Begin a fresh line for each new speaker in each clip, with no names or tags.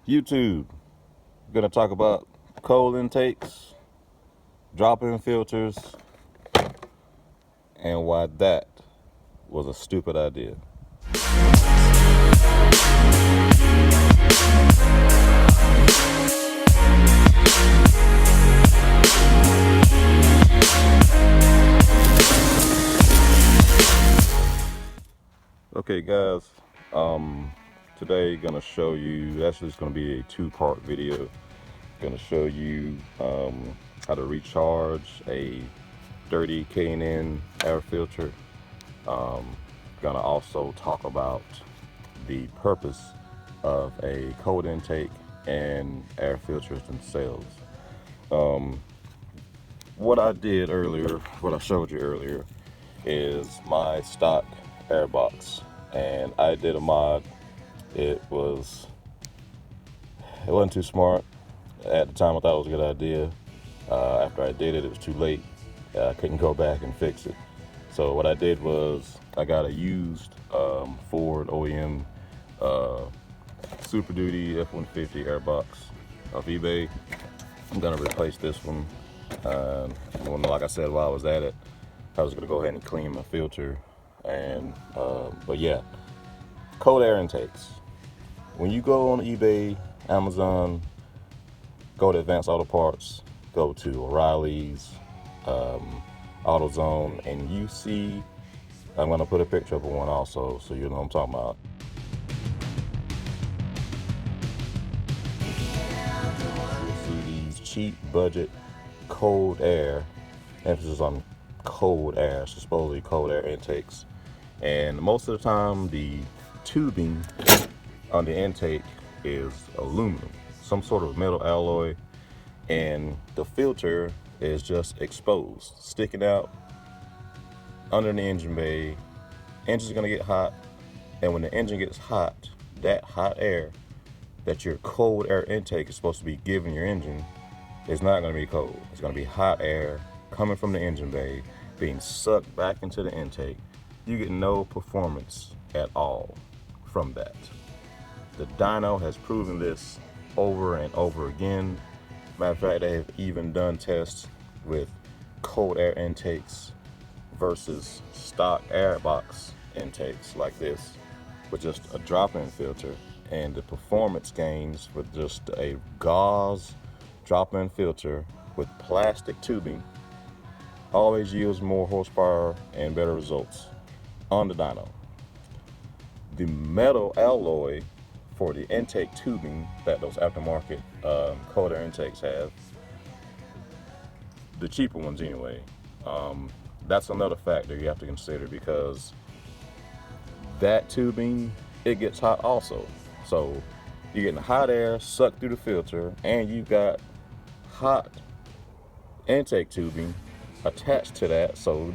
YouTube, gonna talk about coal intakes, drop-in filters, and why that was a stupid idea. Okay, guys, today gonna show you. Actually, it's gonna be a two-part video. Gonna show you how to recharge a dirty K&N air filter. Gonna also talk about the purpose of a cold intake and air filters themselves. What I did earlier, what I showed you earlier, is my stock air box, and I did a mod. It wasn't too smart at the time. I thought it was a good idea. After I did it, it was too late. I couldn't go back and fix it. So what I did was I got a used Ford OEM Super Duty F-150 airbox off eBay. I'm gonna replace this one. Like I said, while I was at it, I was gonna go ahead and clean my filter. But yeah, cold air intakes. When you go on eBay, Amazon, go to Advanced Auto Parts, go to O'Reilly's, AutoZone, and you see, I'm gonna put a picture of one also, so you know what I'm talking about. You'll see these cheap budget cold air, emphasis on cold air, supposedly cold air intakes. And most of the time, the tubing on the intake is aluminum, some sort of metal alloy, and the filter is just exposed, sticking out under the engine bay. Engine's gonna get hot, and when the engine gets hot, that hot air that your cold air intake is supposed to be giving your engine is not gonna be cold. It's gonna be hot air coming from the engine bay, being sucked back into the intake. You get no performance at all from that. The dyno has proven this over and over again. Matter of fact, they have even done tests with cold air intakes versus stock air box intakes like this with just a drop-in filter, and the performance gains with just a gauze drop-in filter with plastic tubing always yields more horsepower and better results on the dyno. The metal alloy for the intake tubing that those aftermarket cold air intakes have, the cheaper ones anyway, that's another factor you have to consider, because that tubing, it gets hot also. So you're getting hot air sucked through the filter, and you've got hot intake tubing attached to that. So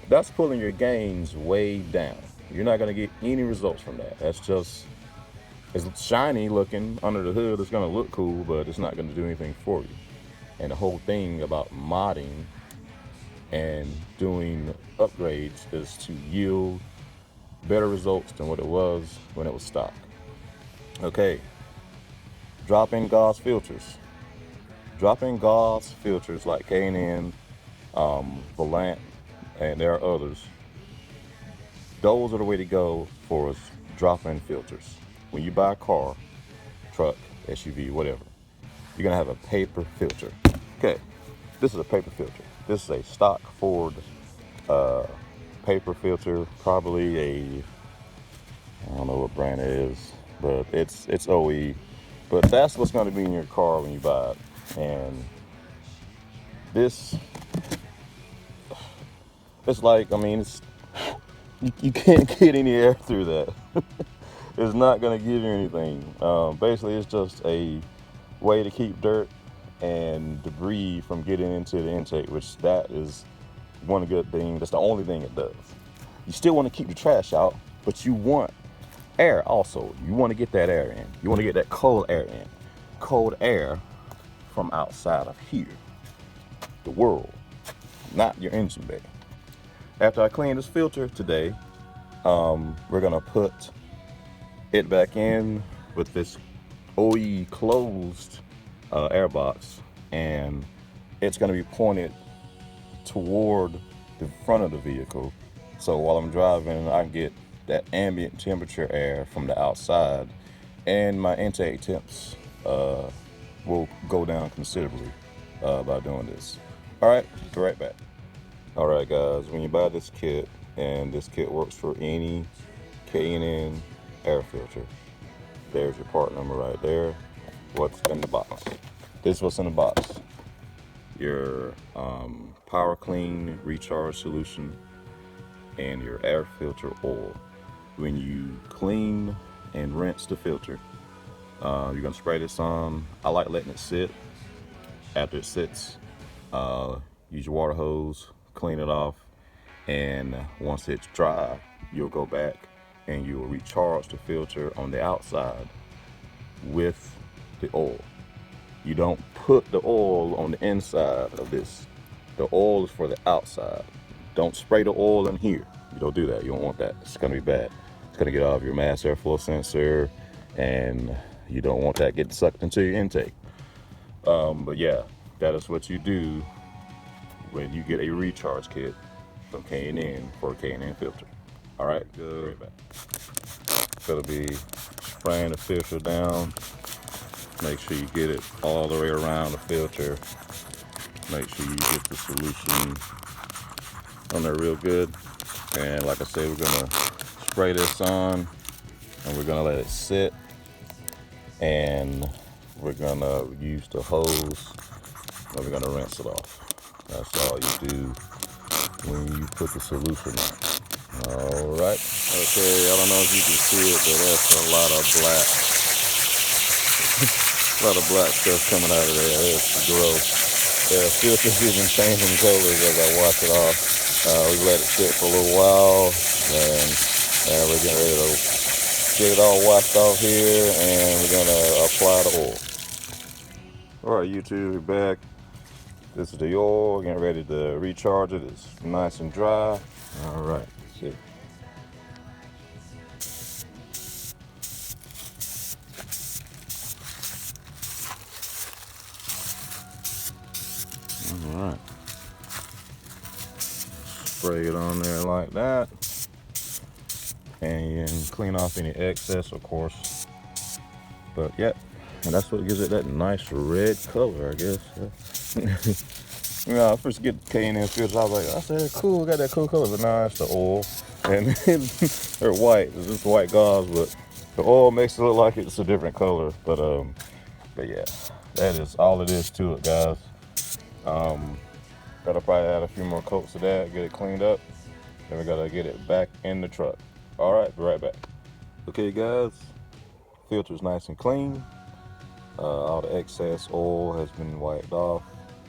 that's pulling your gains way down. You're not gonna get any results from that. It's shiny looking under the hood. It's gonna look cool, but it's not gonna do anything for you. And the whole thing about modding and doing upgrades is to yield better results than what it was when it was stock. Okay, drop-in gauze filters. Drop-in gauze filters like K&N, Valant, and there are others. Those are the way to go for drop-in filters. When you buy a car, truck, SUV, whatever, you're gonna have a paper filter. Okay, this is a paper filter. This is a stock Ford paper filter, probably I don't know what brand it is, but it's OE. But that's what's gonna be in your car when you buy it. And this, it's like, I mean, you can't get any air through that. It's not gonna give you anything. Basically, it's just a way to keep dirt and debris from getting into the intake, which that is one good thing. That's the only thing it does. You still want to keep the trash out, but you want air also. You want to get that air in. You want to get that cold air in. Cold air from outside of here, the world, not your engine bay. After I clean this filter today, we're gonna put it back in with this OE closed air box, and it's going to be pointed toward the front of the vehicle. So while I'm driving, I can get that ambient temperature air from the outside, and my intake temps will go down considerably by doing this. All right, be right back. All right, guys, when you buy this kit, and this kit works for any K&N air filter, there's your part number right there. What's in the box? This is what's in the box. Your Power Clean recharge solution and your air filter oil. When you clean and rinse the filter, you're gonna spray this on. I like letting it sit. After it sits, use your water hose, clean it off, and once it's dry, you'll go back and you'll recharge the filter on the outside with the oil. You don't put the oil on the inside of this. The oil is for the outside. Don't spray the oil in here. You don't do that. You don't want that. It's gonna be bad. It's gonna get off your mass airflow sensor, and you don't want that getting sucked into your intake. But yeah, that is what you do when you get a recharge kit from K&N for a K&N filter. All right, good. Gonna be spraying the filter down. Make sure you get it all the way around the filter. Make sure you get the solution on there real good. And like I said, we're gonna spray this on, and we're gonna let it sit, and we're gonna use the hose, and we're gonna rinse it off. That's all you do when you put the solution on. All right. Okay, I don't know if you can see it, but that's a lot of black stuff coming out of there. It's gross. Yeah, the filter's even changing colors as I wash it off. We let it sit for a little while, and we're getting ready to get it all washed off here, and we're gonna apply the oil. All right, YouTube, we're back. This is the oil, getting ready to recharge it. It's nice and dry. All right, see. All right. Spray it on there like that. And you can clean off any excess, of course. But yeah, and that's what gives it that nice red color, I guess. I first get K&N filters, I said, cool, got that cool color, but nah, it's the oil. And they're white, it's just white gauze, but the oil makes it look like it's a different color. But yeah, that is all it is to it, guys. Gotta probably add a few more coats of that, get it cleaned up. Then we gotta get it back in the truck. All right, be right back. Okay, guys, filter's nice and clean. All the excess oil has been wiped off,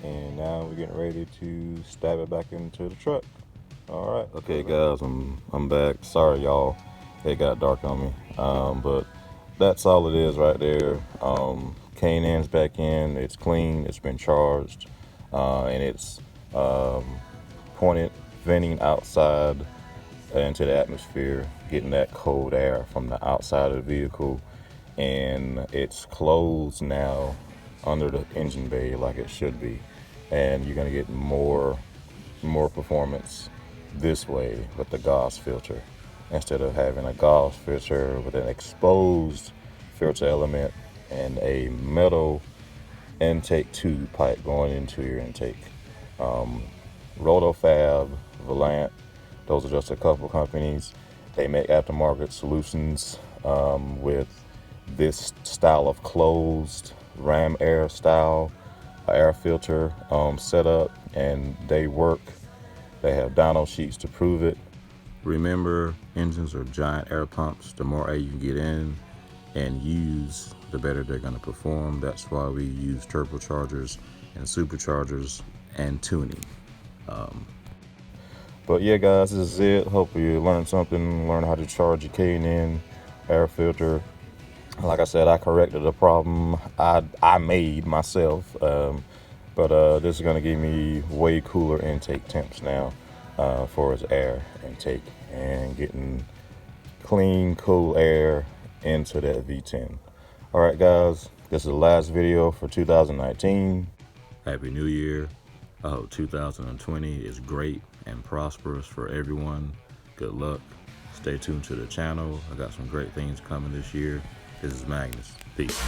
and now we're getting ready to stab it back into the truck. All right. Okay, guys, I'm back. Sorry, y'all. It got dark on me. But that's all it is right there. K&N's back in. It's clean. It's been charged, and it's pointed, venting outside into the atmosphere, getting that cold air from the outside of the vehicle. And it's closed now under the engine bay like it should be, and you're gonna get more performance this way with the gauze filter instead of having a gauze filter with an exposed filter element and a metal intake tube pipe going into your intake. Rotofab, Valant, those are just a couple companies. They make aftermarket solutions with this style of closed ram air style air filter setup, and they work. They have dyno sheets to prove it. Remember, engines are giant air pumps. The more air you get in and use, the better they're going to perform. That's why we use turbochargers and superchargers and tuning. But yeah, guys, this is it. Hope you learned something, learn how to charge your K&N air filter. Like I said, I corrected a problem I made myself, but this is going to give me way cooler intake temps now for its air intake and getting clean, cool air into that V10. All right, guys, this is the last video for 2019. Happy New Year. I hope 2020 is great and prosperous for everyone. Good luck. Stay tuned to the channel. I got some great things coming this year. This is Magnus. Peace.